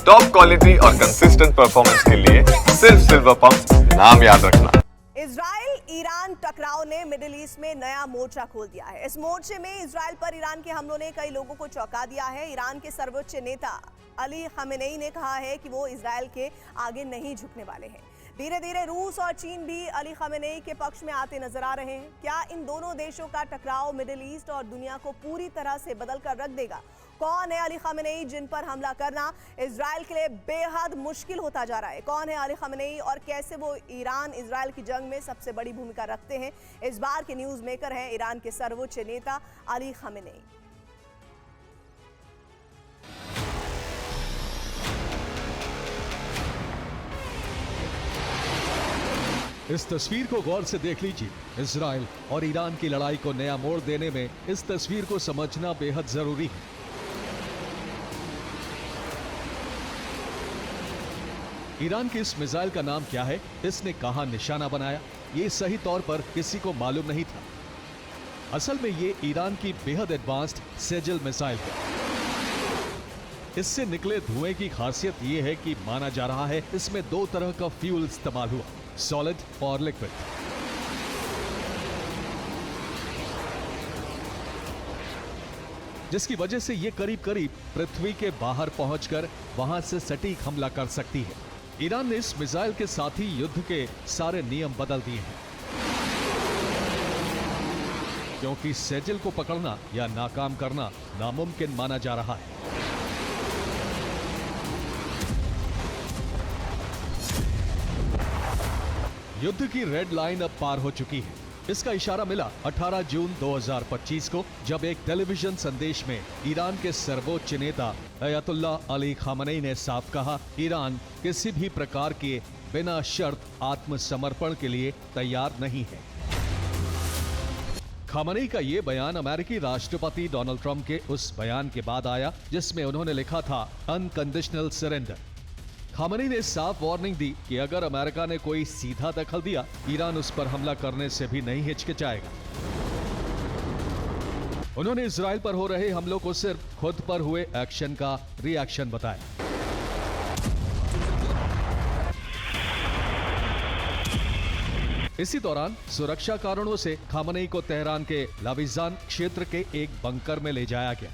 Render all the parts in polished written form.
Top quality और consistent performance के लिए सिर्फ सिल्वर पंप नाम याद रखना। इजराइल ईरान टकराव ने मिडिल ईस्ट में नया मोर्चा खोल दिया है। इस मोर्चे में इजराइल पर ईरान के हमलों ने कई लोगों को चौंका दिया है। ईरान के सर्वोच्च नेता अली खमेनेई ने कहा है कि वो इजराइल के आगे नहीं झुकने वाले हैं। धीरे धीरे रूस और चीन भी अली खमेनेई के पक्ष में आते नजर आ रहे हैं। क्या इन दोनों देशों का टकराव मिडिल ईस्ट और दुनिया को पूरी तरह से बदल कर रख देगा? कौन है अली खमेनेई जिन पर हमला करना इजराइल के लिए बेहद मुश्किल होता जा रहा है? कौन है अली खमेनेई और कैसे वो ईरान इजराइल की जंग में सबसे बड़ी भूमिका रखते हैं? इस बार के न्यूज मेकर हैं ईरान के सर्वोच्च नेता अली खमेनेई। इस तस्वीर को गौर से देख लीजिए। इजराइल और ईरान की लड़ाई को नया मोड़ देने में इस तस्वीर को समझना बेहद जरूरी है। ईरान की इस मिसाइल का नाम क्या है, इसने कहां निशाना बनाया, ये सही तौर पर किसी को मालूम नहीं था। असल में ये ईरान की बेहद एडवांस्ड सेजल मिसाइल है। इससे निकले धुएं की खासियत ये है कि माना जा रहा है इसमें दो तरह का फ्यूल इस्तेमाल हुआ, सॉलिड और लिक्विड। जिसकी वजह से ये करीब करीब पृथ्वी के बाहर पहुंचकर वहां से सटीक हमला कर सकती है। ईरान ने इस मिसाइल के साथ ही युद्ध के सारे नियम बदल दिए हैं, क्योंकि सेजल को पकड़ना या नाकाम करना नामुमकिन माना जा रहा है। युद्ध की रेड लाइन अब पार हो चुकी है। इसका इशारा मिला 18 जून 2025 को, जब एक टेलीविजन संदेश में ईरान के सर्वोच्च नेता अयतुल्लाह अली खामेनेई ने साफ कहा, ईरान किसी भी प्रकार के बिना शर्त आत्मसमर्पण के लिए तैयार नहीं है। खामेनेई का ये बयान अमेरिकी राष्ट्रपति डोनाल्ड ट्रंप के उस बयान के बाद आया जिसमें उन्होंने लिखा था अनकंडीशनल सरेंडर। खामेनेई ने साफ वार्निंग दी कि अगर अमेरिका ने कोई सीधा दखल दिया, ईरान उस पर हमला करने से भी नहीं हिचकिचाएगा। उन्होंने इजराइल पर हो रहे हमलों को सिर्फ खुद पर हुए एक्शन का रिएक्शन बताया। इसी दौरान सुरक्षा कारणों से खामेनेई को तेहरान के लाविजान क्षेत्र के एक बंकर में ले जाया गया।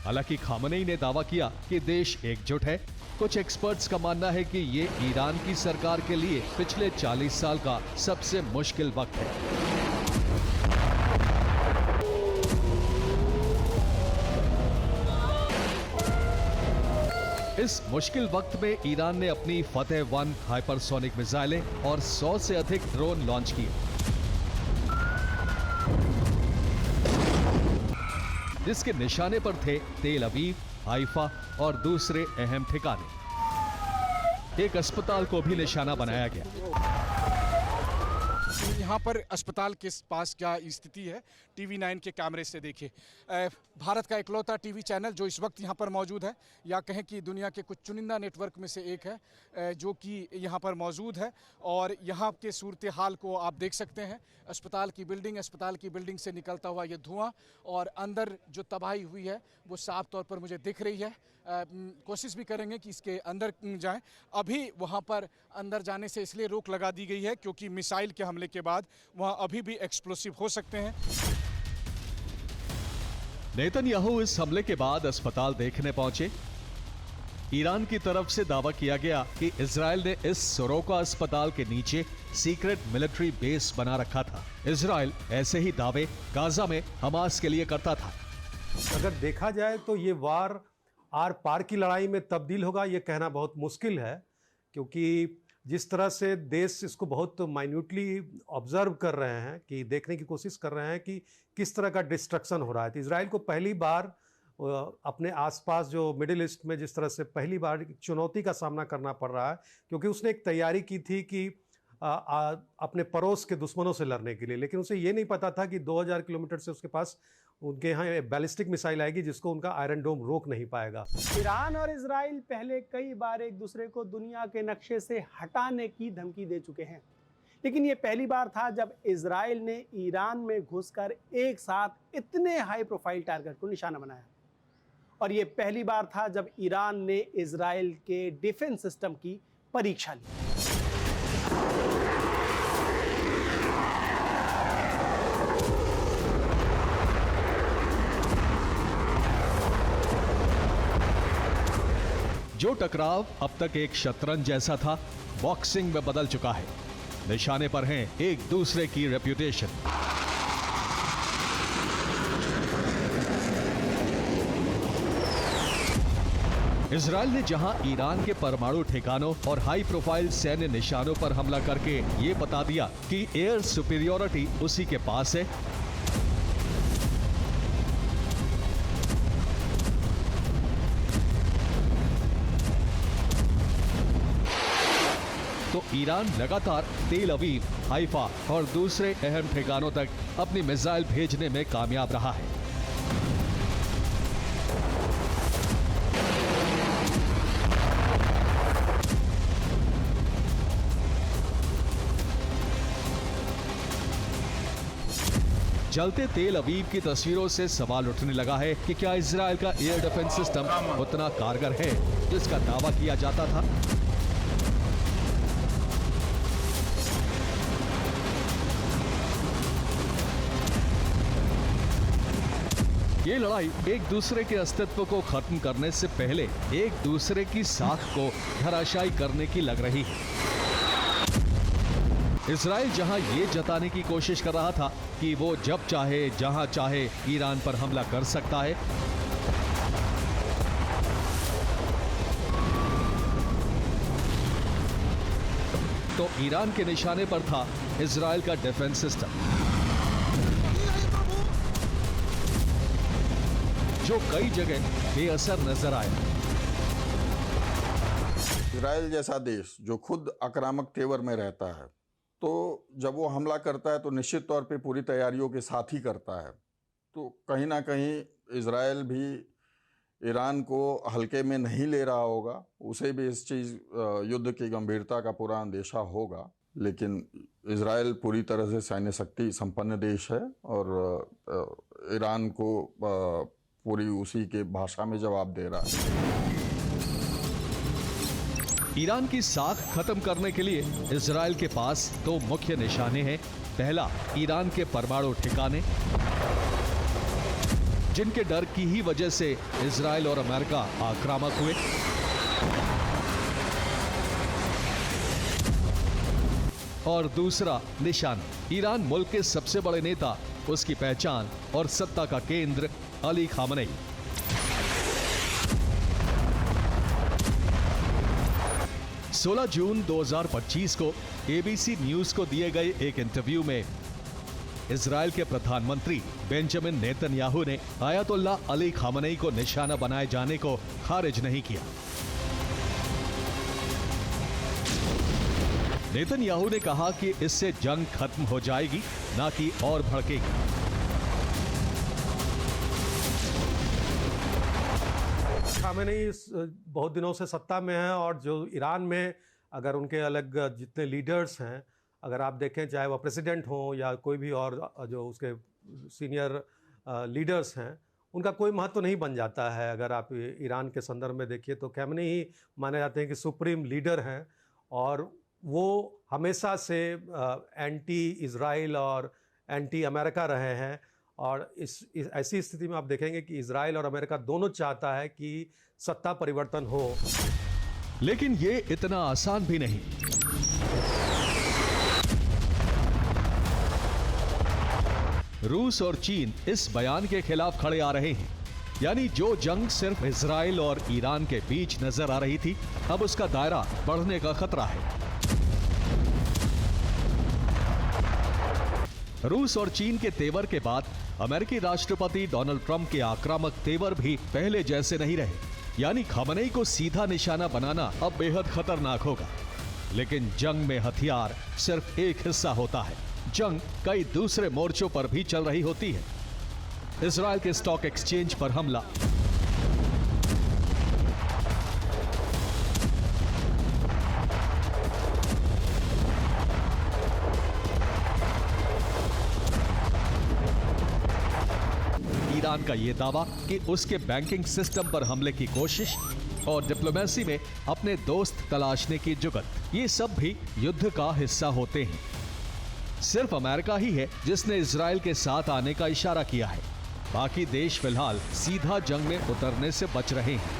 हालांकि खामेनेई ने दावा किया कि देश एकजुट है। कुछ एक्सपर्ट्स का मानना है कि ये ईरान की सरकार के लिए पिछले 40 साल का सबसे मुश्किल वक्त है। इस मुश्किल वक्त में ईरान ने अपनी फतेह-1 हाइपरसोनिक मिसाइलें और 100 से अधिक ड्रोन लॉन्च किए, जिसके निशाने पर थे तेल अवीव, हाइफा और दूसरे अहम ठिकाने। एक अस्पताल को भी निशाना बनाया गया। यहाँ पर अस्पताल के पास क्या स्थिति है, टीवी 9 के कैमरे से देखिए। भारत का इकलौता टीवी चैनल जो इस वक्त यहाँ पर मौजूद है, या कहें कि दुनिया के कुछ चुनिंदा नेटवर्क में से एक है जो कि यहाँ पर मौजूद है, और यहाँ के सूरत हाल को आप देख सकते हैं। अस्पताल की बिल्डिंग से निकलता हुआ ये धुआं और अंदर जो तबाही हुई है वो साफ तौर पर मुझे दिख रही है। कोशिश भी करेंगे कि इसके अंदर जाएं। अभी वहां पर अंदर जाने से इसलिए रोक लगा दी गई है क्योंकि मिसाइल के हमले के बाद वहां अभी भी एक्सप्लोसिव हो सकते हैं। नेतन्याहू इस हमले के बाद अस्पताल देखने पहुंचे। ईरान की तरफ से दावा किया गया कि इजराइल ने इस सोरोका अस्पताल के नीचे सीक्रेट मिलिट्री बेस बना रखा था। इजराइल ऐसे ही दावे गाजा में हमास के लिए करता था। अगर देखा जाए तो ये वार आर पार की लड़ाई में तब्दील होगा, ये कहना बहुत मुश्किल है, क्योंकि जिस तरह से देश इसको बहुत माइन्यूटली ऑब्जर्व कर रहे हैं, कि देखने की कोशिश कर रहे हैं कि किस तरह का डिस्ट्रक्शन हो रहा है। तो इजराइल को पहली बार अपने आसपास जो मिडिल ईस्ट में जिस तरह से पहली बार चुनौती का सामना करना पड़ रहा है, क्योंकि उसने एक तैयारी की थी कि अपने पड़ोस के दुश्मनों से लड़ने के लिए, लेकिन उसे ये नहीं पता था कि 2000 किलोमीटर से उसके पास उनके यहाँ बैलिस्टिक मिसाइल आएगी जिसको उनका आयरन डोम रोक नहीं पाएगा। ईरान और इजराइल पहले कई बार एक दूसरे को दुनिया के नक्शे से हटाने की धमकी दे चुके हैं, लेकिन ये पहली बार था जब इजराइल ने ईरान में घुसकर एक साथ इतने हाई प्रोफाइल टारगेट को निशाना बनाया। और ये पहली बार था जब ईरान ने इजराइल के डिफेंस सिस्टम की परीक्षा ली। जो टकराव अब तक एक शतरंज जैसा था, बॉक्सिंग में बदल चुका है। निशाने पर हैं एक दूसरे की रेप्यूटेशन। इजराइल ने जहां ईरान के परमाणु ठिकानों और हाई प्रोफाइल सैन्य निशानों पर हमला करके ये बता दिया कि एयर सुपीरियोरिटी उसी के पास है, तो ईरान लगातार तेल अवीव, हाइफा और दूसरे अहम ठिकानों तक अपनी मिसाइल भेजने में कामयाब रहा है। जलते तेल अवीव की तस्वीरों से सवाल उठने लगा है कि क्या इजराइल का एयर डिफेंस सिस्टम उतना कारगर है जिसका दावा किया जाता था। ये लड़ाई एक दूसरे के अस्तित्व को खत्म करने से पहले एक दूसरे की साख को धराशायी करने की लग रही है। इजराइल जहां ये जताने की कोशिश कर रहा था कि वो जब चाहे जहां चाहे ईरान पर हमला कर सकता है, तो ईरान के निशाने पर था इजराइल का डिफेंस सिस्टम, जो कई जगह बेअसर नजर आया। इजराइल जैसा देश जो खुद आक्रामक तेवर में रहता है, तो जब वो हमला करता है तो निश्चित तौर पे पूरी तैयारियों के साथ ही करता है। तो कहीं ना कहीं इजराइल भी ईरान को हल्के में नहीं ले रहा होगा, उसे भी इस युद्ध की गंभीरता का पूरा अंदेशा होगा। लेकिन इजराइल पूरी तरह से सैन्य शक्ति संपन्न देश है और ईरान को पूरी उसी के भाषा में जवाब दे रहा है। ईरान की साख खत्म करने के लिए इजराइल के पास दो मुख्य निशाने हैं। पहला, ईरान के परमाणु ठिकाने, जिनके डर की ही वजह से इजराइल और अमेरिका आक्रामक हुए। और दूसरा निशान, ईरान मुल्क के सबसे बड़े नेता, उसकी पहचान और सत्ता का केंद्र अली खामनेई। सोलह जून 2025 को एबीसी न्यूज को दिए गए एक इंटरव्यू में इजराइल के प्रधानमंत्री बेंजामिन नेतन्याहू ने आयतुल्ला अली खामनेई को निशाना बनाए जाने को खारिज नहीं किया। नेतन्याहू ने कहा कि इससे जंग खत्म हो जाएगी, ना कि और भड़केगी। खामेनेई बहुत दिनों से सत्ता में है और जो ईरान में अगर उनके अलग जितने लीडर्स हैं, अगर आप देखें चाहे वह प्रेसिडेंट हो या कोई भी और जो उसके सीनियर लीडर्स हैं, उनका कोई महत्व नहीं बन जाता है। अगर आप ईरान के संदर्भ में देखिए तो खामेनेई माने जाते हैं कि सुप्रीम लीडर हैं और वो हमेशा से एंटी इजराइल और एंटी अमेरिका रहे हैं। और इस ऐसी स्थिति में आप देखेंगे कि इजराइल और अमेरिका दोनों चाहता है कि सत्ता परिवर्तन हो। लेकिन ये इतना आसान भी नहीं। रूस और चीन इस बयान के खिलाफ खड़े आ रहे हैं, यानी जो जंग सिर्फ इजराइल और ईरान के बीच नजर आ रही थी, अब उसका दायरा बढ़ने का खतरा है। रूस और चीन के तेवर के बाद अमेरिकी राष्ट्रपति डोनाल्ड ट्रंप के आक्रामक तेवर भी पहले जैसे नहीं रहे, यानी खामनेई को सीधा निशाना बनाना अब बेहद खतरनाक होगा। लेकिन जंग में हथियार सिर्फ एक हिस्सा होता है, जंग कई दूसरे मोर्चों पर भी चल रही होती है। इजराइल के स्टॉक एक्सचेंज पर हमला, ईरान का ये दावा कि उसके बैंकिंग सिस्टम पर हमले की कोशिश और डिप्लोमेसी में अपने दोस्त तलाशने की जुगत, ये सब भी युद्ध का हिस्सा होते हैं। सिर्फ अमेरिका ही है जिसने इजराइल के साथ आने का इशारा किया है। बाकी देश फिलहाल सीधा जंग में उतरने से बच रहे हैं,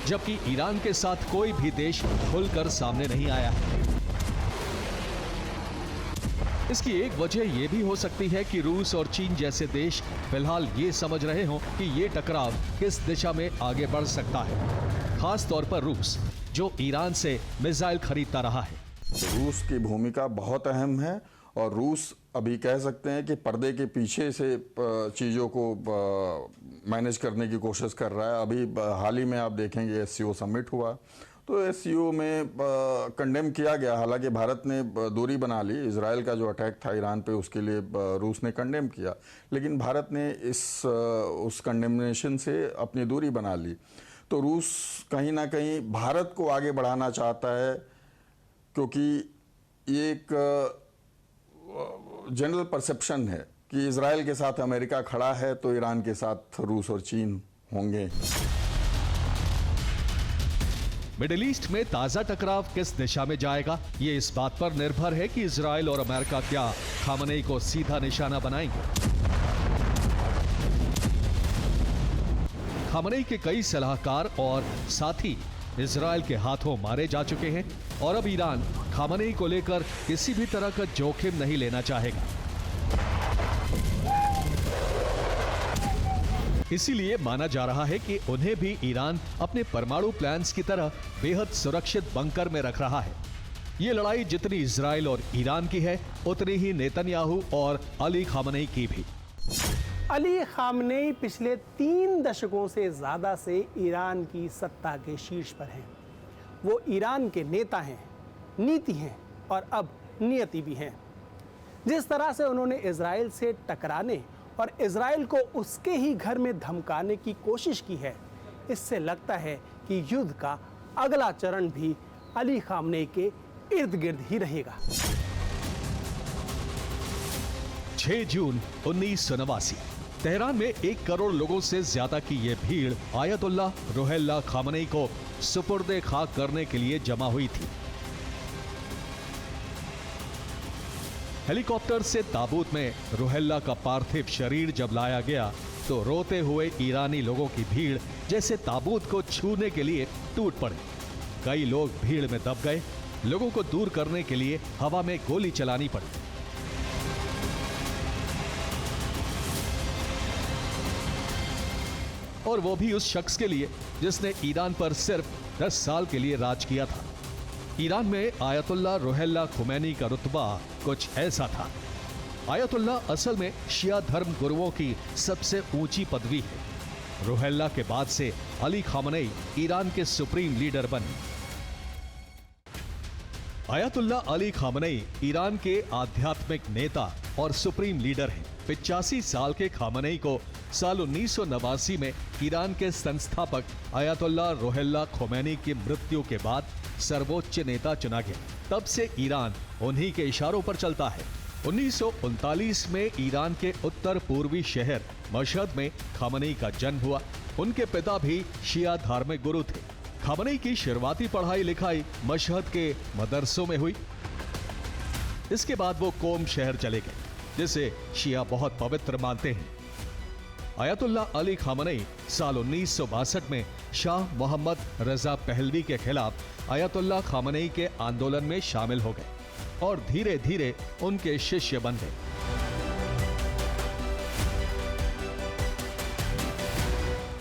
जबकि ईरान के साथ कोई भी देश खुलकर सामने नहीं आया है। इसकी एक वजह यह भी हो सकती है कि रूस और चीन जैसे देश फिलहाल ये समझ रहे हों कि ये टकराव किस दिशा में आगे बढ़ सकता है, खास तौर पर रूस जो ईरान से मिसाइल खरीदता रहा है। रूस की भूमिका बहुत अहम है और रूस अभी कह सकते हैं कि पर्दे के पीछे से चीज़ों को मैनेज करने की कोशिश कर रहा है। अभी हाल ही में आप देखेंगे एससीओ समिट हुआ तो एससीओ में कंडेम किया गया, हालांकि भारत ने दूरी बना ली। इजराइल का जो अटैक था ईरान पे उसके लिए रूस ने कंडेम किया, लेकिन भारत ने उस कंडेमनेशन से अपनी दूरी बना ली। तो रूस कहीं ना कहीं भारत को आगे बढ़ाना चाहता है, क्योंकि ये एक जनरल परसेप्शन है कि इजराइल के साथ अमेरिका खड़ा है तो ईरान के साथ रूस और चीन होंगे। मिडिल ईस्ट में ताजा टकराव किस दिशा में जाएगा, ये इस बात पर निर्भर है कि इजराइल और अमेरिका क्या खामनेई को सीधा निशाना बनाएंगे। खामनेई के कई सलाहकार और साथी इजराइल के हाथों मारे जा चुके हैं और अब ईरान खामनेई को लेकर किसी भी तरह का जोखिम नहीं लेना चाहेगा। इसीलिए माना जा रहा है कि उन्हें भी ईरान अपने परमाणु प्लान्स की तरह बेहद सुरक्षित बंकर में रख रहा है। ये लड़ाई जितनी इजराइल और ईरान की है, उतनी ही नेतन्याहू और अली खामनेई की भी। अली खामनेई पिछले 3 दशकों से ज्यादा से ईरान की सत्ता के शीर्ष पर हैं। वो ईरान के नेता हैं, नीति हैं और अब नियति भी हैं। जिस तरह से उन्होंने इजराइल से टकराने और इजराइल को उसके ही घर में धमकाने की कोशिश की है, इससे लगता है कि युद्ध का अगला चरण भी अली खामनेई के इर्द गिर्द ही रहेगा। 6 जून 1989 तेहरान में 1 करोड़ लोगों से ज्यादा की यह भीड़ आयतुल्लाह रुहुल्लाह खामनेई को सुपुर्दे खाक करने के लिए जमा हुई थी। हेलीकॉप्टर से ताबूत में रुहुल्लाह का पार्थिव शरीर जब लाया गया तो रोते हुए ईरानी लोगों की भीड़ जैसे ताबूत को छूने के लिए टूट पड़े। कई लोग भीड़ में दब गए। लोगों को दूर करने के लिए हवा में गोली चलानी पड़ी। और वो भी उस शख्स के लिए जिसने ईरान पर सिर्फ 10 साल के लिए राज किया था। ईरान में आयतुल्लाह रुहुल्लाह खुमैनी का रुतबा कुछ ऐसा था। आयतुल्लाह असल में शिया धर्म गुरुओं की सबसे ऊंची पदवी है। रुहुल्लाह के बाद से अली खामनेई ईरान के सुप्रीम लीडर बने। आयतुल्लाह अली खामनेई ईरान के आध्यात्मिक नेता और सुप्रीम लीडर हैं। 85 साल के खामनेई को साल 1989 में ईरान के संस्थापक आयतुल्लाह रुहुल्लाह खुमैनी की मृत्यु के बाद सर्वोच्च नेता चुना गया। तब से ईरान उन्हीं के इशारों पर चलता है। 1939 में ईरान के उत्तर पूर्वी शहर मशहद में खामनेई का जन्म हुआ। उनके पिता भी शिया धार्मिक गुरु थे। खामनेई की शुरुआती पढ़ाई लिखाई मशहद के मदरसों में हुई। इसके बाद वो कोम शहर चले गए, जिसे शिया बहुत पवित्र मानते हैं। आयतुल्लाह अली खामनेई साल 1962 में शाह मोहम्मद रजा पहलवी के खिलाफ आयतुल्लाह खामनेई के आंदोलन में शामिल हो गए और धीरे धीरे उनके शिष्य बन गए।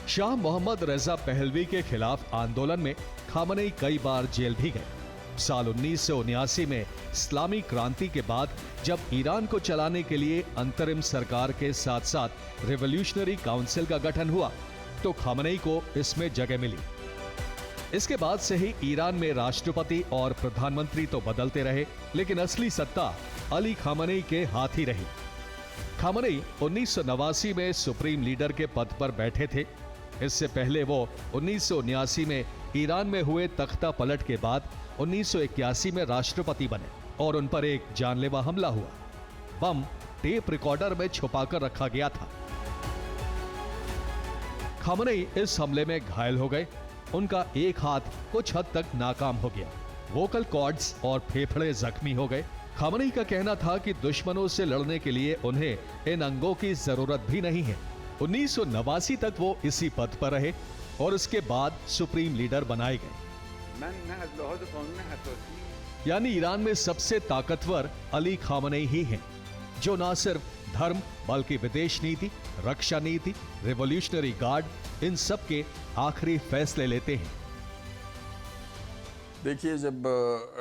शाह मोहम्मद रजा पहलवी के खिलाफ आंदोलन में खामनेई कई बार जेल भी गए। साल 1979 में इस्लामी क्रांति के बाद जब ईरान को चलाने के लिए अंतरिम सरकार के साथ साथ रिवॉल्यूशनरी काउंसिल का गठन हुआ तो खामनेई को इसमें जगह मिली। इसके बाद से ही ईरान में राष्ट्रपति और प्रधानमंत्री तो बदलते रहे, लेकिन असली सत्ता अली खामनेई के हाथ ही रही। खामनेई 1989 में सुप्रीम लीडर के पद पर बैठे थे। इससे पहले वो 1979 में ईरान में हुए तख्ता पलट के बाद 1981 में राष्ट्रपति बने और उन पर एक जानलेवा हमला हुआ। बम टेप रिकॉर्डर में छुपाकर रखा गया था। खामनेई इस हमले में घायल हो गए। उनका एक हाथ कुछ हद तक नाकाम हो गया। वोकल कॉर्ड्स और फेफड़े जख्मी हो गए। खामनेई का कहना था कि दुश्मनों से लड़ने के लिए उन्हें इन अंगों की जरूरत भी नहीं है। 1989 तक वो इसी पद पर रहे और उसके बाद सुप्रीम लीडर बनाए गए। यानी ईरान में सबसे ताकतवर अली खामनेई ही हैं, जो न सिर्फ धर्म बल्कि विदेश नीति, रक्षा नीति, रिवॉल्यूशनरी गार्ड, इन सब के आखिरी फैसले लेते हैं। देखिए, जब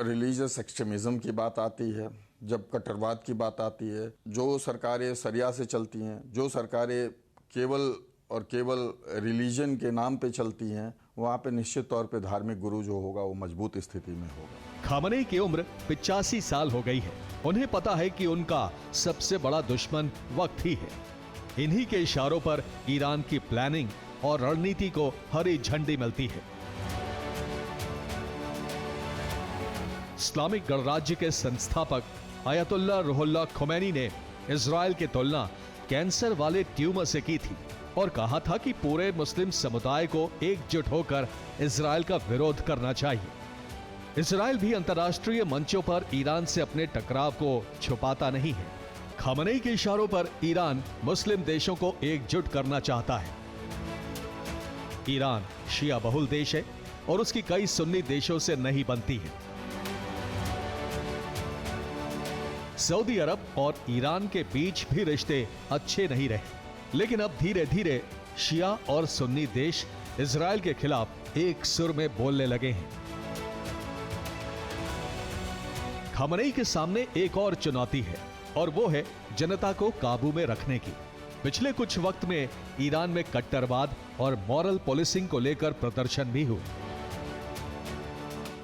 रिलीजियस एक्सट्रीमिज्म की बात आती है, जब कट्टरवाद की बात आती है, जो सरकारें शरिया से चलती हैं, जो सरकारें केवल और केवल रिलीजन के नाम पे चलती हैं, वहाँ पे निश्चित तौर पे धार्मिक गुरु जो होगा वो मजबूत स्थिति में होगा। खामनेई की उम्र 85 साल हो गई है। उन्हें पता है कि उनका सबसे बड़ा दुश्मन वक्त ही है। इन्हीं के इशारों पर ईरान की प्लानिंग और रणनीति को हरी झंडी मिलती है। इस्लामिक गणराज्य के संस्थापक अयतुल्लाह रूहुल्लाह खोमैनी ने इजराइल की तुलना कैंसर वाले ट्यूमर से की थी और कहा था कि पूरे मुस्लिम समुदाय को एकजुट होकर इजराइल का विरोध करना चाहिए। इजराइल भी अंतर्राष्ट्रीय मंचों पर ईरान से अपने टकराव को छुपाता नहीं है। खामनेई के इशारों पर ईरान मुस्लिम देशों को एकजुट करना चाहता है। ईरान शिया बहुल देश है और उसकी कई सुन्नी देशों से नहीं बनती है। सऊदी अरब और ईरान के बीच भी रिश्ते अच्छे नहीं रहे, लेकिन अब धीरे धीरे शिया और सुन्नी देश इजराइल के खिलाफ एक सुर में बोलने लगे हैं। खामनेई के सामने एक और चुनौती है और वो है जनता को काबू में रखने की। पिछले कुछ वक्त में ईरान में कट्टरवाद और मॉरल पुलिसिंग को लेकर प्रदर्शन भी हुए।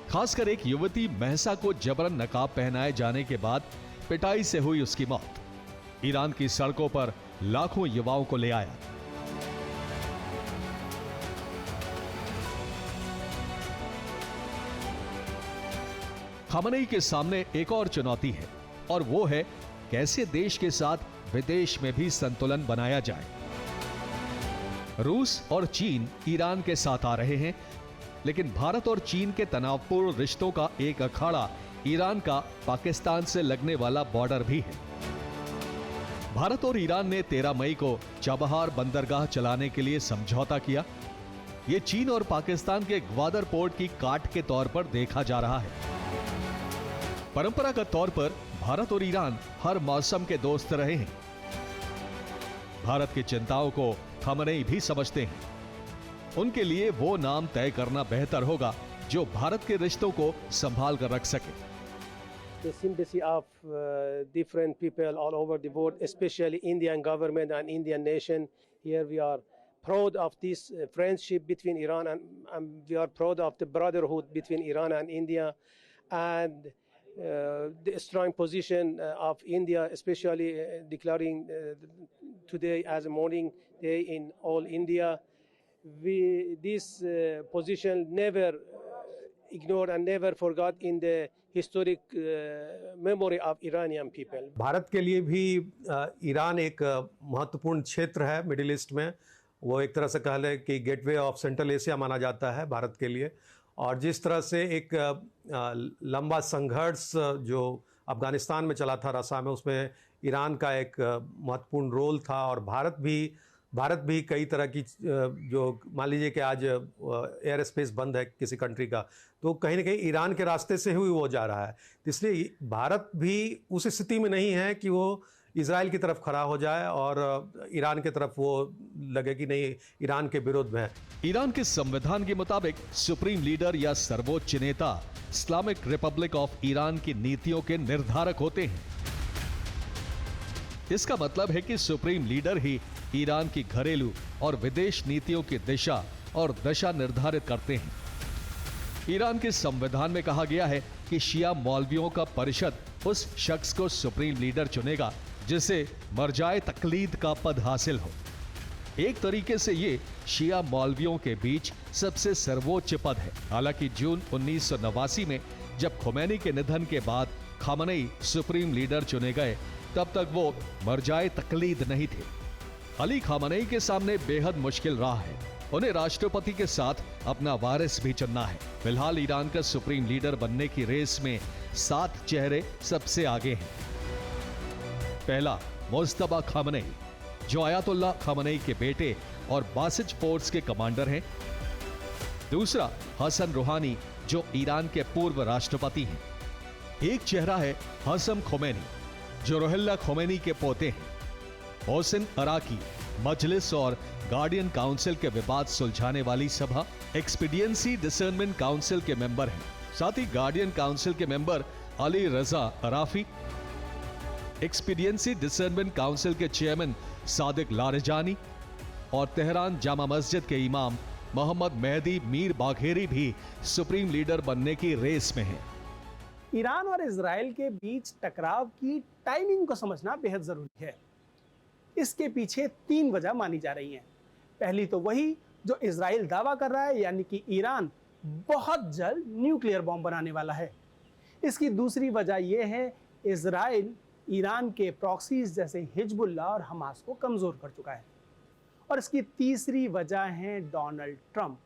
खासकर एक युवती महसा को जबरन नकाब पहनाए जाने के बाद पिटाई से हुई उसकी मौत ईरान की सड़कों पर लाखों युवाओं को ले आया। खामनेई के सामने एक और चुनौती है और वो है कैसे देश के साथ विदेश में भी संतुलन बनाया जाए। रूस और चीन ईरान के साथ आ रहे हैं, लेकिन भारत और चीन के तनावपूर्ण रिश्तों का एक अखाड़ा ईरान का पाकिस्तान से लगने वाला बॉर्डर भी है। भारत और ईरान ने 13 मई को चाबहार बंदरगाह चलाने के लिए समझौता किया। यह चीन और पाकिस्तान के ग्वादर पोर्ट की काट के तौर पर देखा जा रहा है। परंपरागत तौर पर भारत और ईरान हर मौसम के दोस्त रहे हैं। भारत की चिंताओं को खामनेई भी समझते हैं। उनके लिए वो नाम तय करना बेहतर होगा जो भारत के रिश्तों को संभाल कर रख सके। The sympathy of different people all over the world, especially Indian government and Indian nation. Here we are proud of this friendship between Iran and we are proud of the brotherhood between Iran and India, and the strong position of India, especially declaring today as a mourning day in all India. This position never ignored and never forgot in the historic memory of Iranian people. Bharat के लिए भी Iran एक महत्वपूर्ण क्षेत्र है middle east में। वो एक तरह से कह लें कि गेटवे ऑफ सेंट्रल एशिया माना जाता है भारत के लिए। और जिस तरह से एक लंबा संघर्ष जो अफगानिस्तान में चला था रसा में, उसमें ईरान का एक महत्वपूर्ण रोल था। और भारत भी कई तरह की जो मान लीजिए कि आज एयर स्पेस बंद है किसी कंट्री का, तो कहीं ना कहीं ईरान के रास्ते से ही वो जा रहा है। तो इसलिए भारत भी उस स्थिति में नहीं है कि वो इजराइल की तरफ खड़ा हो जाए और ईरान की तरफ वो लगे कि नहीं ईरान के विरोध में है। ईरान के संविधान के मुताबिक सुप्रीम लीडर या सर्वोच्च नेता इस्लामिक रिपब्लिक ऑफ ईरान की नीतियों के निर्धारक होते हैं। इसका मतलब है कि सुप्रीम लीडर ही ईरान की घरेलू और विदेश नीतियों की दिशा और दशा निर्धारित करते हैं। ईरान के संविधान में कहा गया है कि शिया मौलवियों का परिषद उस शख्स को सुप्रीम लीडर चुनेगा जिसे मर्जाए तकलीद का पद हासिल हो। एक तरीके से ये शिया मौलवियों के बीच सबसे सर्वोच्च पद है। हालांकि जून 1989 में जब खोमैनी के निधन के बाद खामनेई सुप्रीम लीडर चुने गए, तब तक वो मर्जाए तकलीद नहीं थे। अली खामनेई के सामने बेहद मुश्किल राह है। उन्हें राष्ट्रपति के साथ अपना वारिस भी चुनना है। फिलहाल ईरान का सुप्रीम लीडर बनने की रेस में 7 चेहरे सबसे आगे हैं। पहला, मुज्तबा खामनेई, जो अयातुल्लाह खामनेई के बेटे और बासिज फोर्स के कमांडर हैं। दूसरा, हसन रूहानी, जो ईरान के पूर्व राष्ट्रपति हैं। एक चेहरा है हसन खोमेनी, जो रुहुल्लाह खोमेनी के पोते हैं। मोहसिन अराकी, मजलिस और गार्डियन काउंसिल के विवाद सुलझाने वाली सभा एक्सपीडियंसी डिसर्नमेंट काउंसिल के मेंबर हैं। साथ ही गार्डियन काउंसिल के मेंबर अली रजा अराफी, एक्सपीडियंसी डिसर्नमेंट काउंसिल के चेयरमैन सादिक लारजानी और तेहरान जामा मस्जिद के इमाम मोहम्मद मेहदी मीर बाघेरी भी सुप्रीम लीडर बनने की रेस में हैं। ईरान और इजराइल के बीच टकराव की टाइमिंग को समझना बेहद जरूरी है। इसके पीछे 3 वजह मानी जा रही हैं। पहली तो वही जो इजराइल दावा कर रहा है, यानी कि ईरान बहुत जल्द न्यूक्लियर बॉम्ब बनाने वाला है। इसकी दूसरी वजह यह है, इजराइल ईरान के प्रॉक्सीज जैसे हिजबुल्लाह और हमास को कमजोर कर चुका है। और इसकी तीसरी वजह है डोनाल्ड ट्रंप,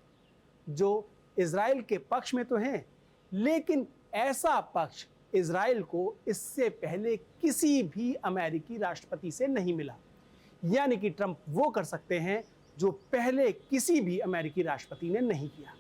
जो इजराइल के पक्ष में तो हैं, लेकिन ऐसा पक्ष इजराइल को इससे पहले किसी भी अमेरिकी राष्ट्रपति से नहीं मिला। यानी कि ट्रंप वो कर सकते हैं जो पहले किसी भी अमेरिकी राष्ट्रपति ने नहीं किया।